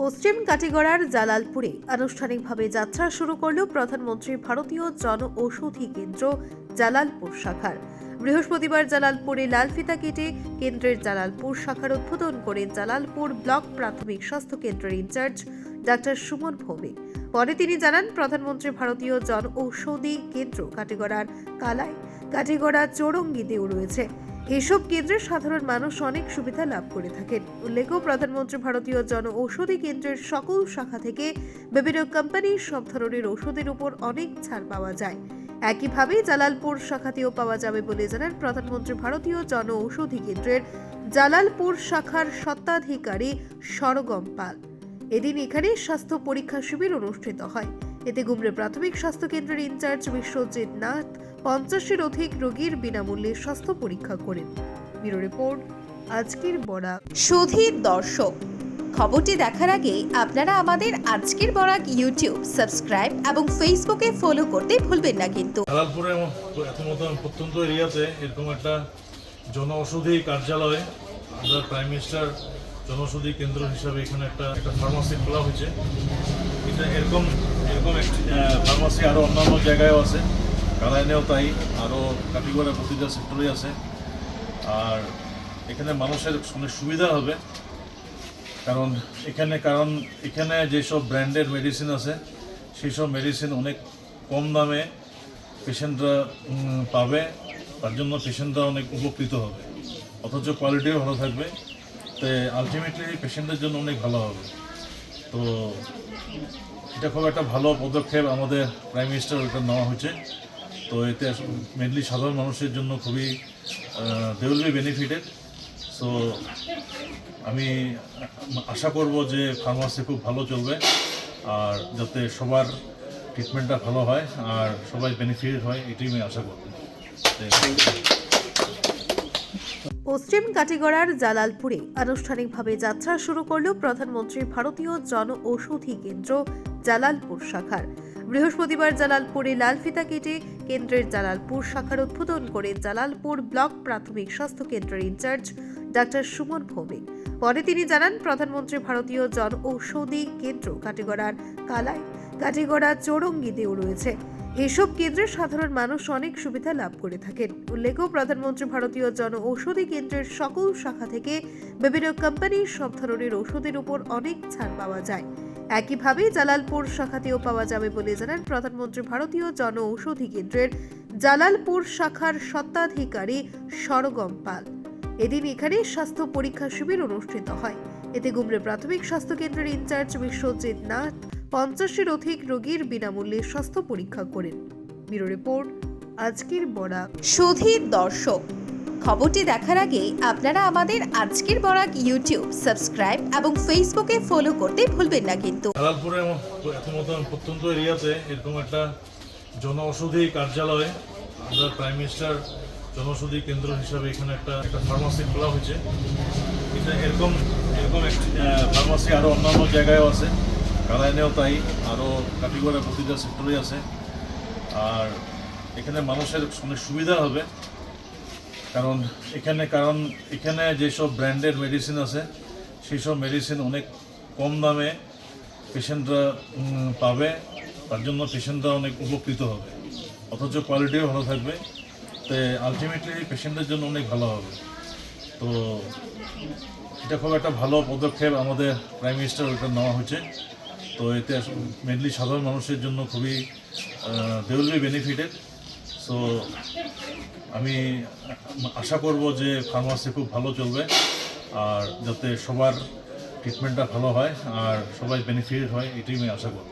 পশ্চিম কাটিগড়ার জালালপুরে আনুষ্ঠানিকভাবে যাত্রা শুরু করল প্রধানমন্ত্রী ভারতীয় জন ঔষধি কেন্দ্র জালালপুর শাখার। বৃহস্পতিবার জালালপুরে লালফিতা কেটে কেন্দ্রের জালালপুর শাখার উদ্বোধন করেন জালালপুর ব্লক প্রাথমিক স্বাস্থ্য কেন্দ্রের ইনচার্জ ডাক্তার সুমন ভৌমিক। পরে তিনি জানান, প্রধানমন্ত্রী ভারতীয় জন ঔষধি কেন্দ্র কাটিগড়ার কালাই, কাটিগড়া চৌরঙ্গিতেও রয়েছে। এসব কেন্দ্রে সাধারণ মানুষ অনেক সুবিধা লাভ করে থাকেন। উল্লেখ্য, প্রধানমন্ত্রী ভারতীয় জন ঔষধি কেন্দ্রের সকল শাখা থেকে বিভিন্ন কোম্পানির সব ধরনের ওষুধের উপর অনেক ছাড় পাওয়া যায়। একইভাবে জালালপুর শাখাতেও পাওয়া যাবে বলে জানান প্রধানমন্ত্রী ভারতীয় জন ঔষধি কেন্দ্রের জালালপুর শাখার স্বত্বাধিকারী সরগম পাল। এদিন এখানে স্বাস্থ্য পরীক্ষা শিবির অনুষ্ঠিত হয়। এতে গুমরে প্রাথমিক স্বাস্থ্য কেন্দ্রের ইনচার্জ বিশ্বজিৎ নাথ 50-এর অধিক রোগীর বিনামূল্যে স্বাস্থ্য পরীক্ষা করেন। ব্যুরো রিপোর্ট, আজকের বরাক। সুধী দর্শক, খবরটি দেখার আগে আপনারা আমাদের আজকের বরাক ইউটিউব সাবস্ক্রাইব এবং ফেসবুকে ফলো করতে ভুলবেন না কিন্তু। জালালপুরের মতো প্রত্যন্ত এরিয়াতে এরকম একটা জনঔষধি কার্যালয়, আমরা প্রাইম মিনিস্টার জনঔষধি কেন্দ্র হিসাবে এখানে একটা ফার্মাসি খোলা হয়েছে। এটা এরকম ফার্মাসি আরও অন্যান্য জায়গায়ও আছে, কালাইনেও তাই, আরও কাটিগড়া প্রতিটা সেক্টরে আছে। আর এখানে মানুষের অনেক সুবিধা হবে, কারণ এখানে যেসব ব্র্যান্ডের মেডিসিন আছে সেই সব মেডিসিন অনেক কম দামে পেশেন্টরা পাবে। তার জন্য পেশেন্টরা অনেক উপকৃত হবে, অথচ কোয়ালিটিও ভালো থাকবে। তো আলটিমেটলি পেশেন্টের জন্য অনেক ভালো হবে। তো এটা খুব একটা ভালো পদক্ষেপ আমাদের প্রাইম মিনিস্টার ওটা নেওয়া হয়েছে। তো এতে মেনলি সাধারণ মানুষের জন্য খুবই they will be benefited. So আমি আশা করব যে ফার্মাসি খুব ভালো চলবে, আর যাতে সবার ট্রিটমেন্টটা ভালো হয় আর সবাই বেনিফিট হয়, এটাই আমি আশা করব। পশ্চিম কাটিগড়ার জালালপুরে আনুষ্ঠানিকভাবে যাত্রা শুরু করল প্রধানমন্ত্রী ভারতীয় জন ঔষধি কেন্দ্র জালালপুর শাখার। বৃহস্পতিবার জালালপুরে লালফিতা কেটে কেন্দ্রের জালালপুর শাখার উদ্বোধন করেন জালালপুর ব্লক প্রাথমিক স্বাস্থ্য কেন্দ্রের ইনচার্জ ডাক্তার সুমন ভৌমিক। পরে তিনি জানান, প্রধানমন্ত্রী ভারতীয় জন ঔষধি কেন্দ্র কাটিগড়ার কালাই, কাটিগড়া চৌরঙ্গিতেও রয়েছে। এসব কেন্দ্রে সাধারণ মানুষ অনেক সুবিধা লাভ করে থাকেন। উল্লেখ্য, প্রধানমন্ত্রী ভারতীয় জন ঔষধি কেন্দ্রের সকল শাখা থেকে বিভিন্ন কোম্পানির সব ধরনের ওষুধের উপর অনেক ছাড় পাওয়া যায়। একইভাবে জালালপুর শাখাতেও পাওয়া যাবে বলে জানান প্রধানমন্ত্রী ভারতীয় জন ঔষধি কেন্দ্রের জালালপুর শাখার স্বত্বাধিকারী সরগম পাল। এদিন এখানে স্বাস্থ্য পরীক্ষা শিবির অনুষ্ঠিত হয়। এতে গুমরে প্রাথমিক স্বাস্থ্য কেন্দ্রের ইনচার্জ বিশ্বজিৎ নাথ 50-এর অধিক রোগীর বিনামূল্যে স্বাস্থ্য পরীক্ষা করেন। ব্যুরো রিপোর্ট, আজকের বরাক। সুধী দর্শক, খবরটি দেখার আগে আপনারা আমাদের আজকের বরাক ইউটিউব সাবস্ক্রাইব এবং ফেসবুকে ফলো করতে ভুলবেন না কিন্তু। জালালপুরের মতো প্রত্যন্ত এরিয়াতে এরকম একটা জনঔষধি কার্যালয়, আমরা প্রাইম মিনিস্টার জনঔষধি কেন্দ্র হিসাবে এখানে একটা ফার্মাসি খোলা হয়েছে। এটা এরকম ফার্মাসি আরও অন্যান্য জায়গায়ও আছে, কালাইনেও তাই, আরও কাটিগড়া প্রতিটা সেক্টরে আছে। আর এখানে মানুষের অনেক সুবিধা হবে, কারণ এখানে যেসব ব্র্যান্ডের মেডিসিন আছে সেই সব মেডিসিন অনেক কম দামে পেশেন্টরা পাবে। তার জন্য পেশেন্টরা অনেক উপকৃত হবে, অথচ কোয়ালিটিও ভালো থাকবে। তো আলটিমেটলি পেশেন্টের জন্য অনেক ভালো হবে। তো এটা খুব একটা ভালো পদক্ষেপ আমাদের প্রাইম মিনিস্টার ওটা নেওয়া হয়েছে। তো এতে মেনলি সাধারণ মানুষের জন্য খুবই they will be benefited. So আমি আশা করব যে ফার্মাসি খুব ভালো চলবে, আর যাতে সবার ট্রিটমেন্টটা ভালো হয় আর সবাই বেনিফিট হয়, এটাই আমি আশা করব।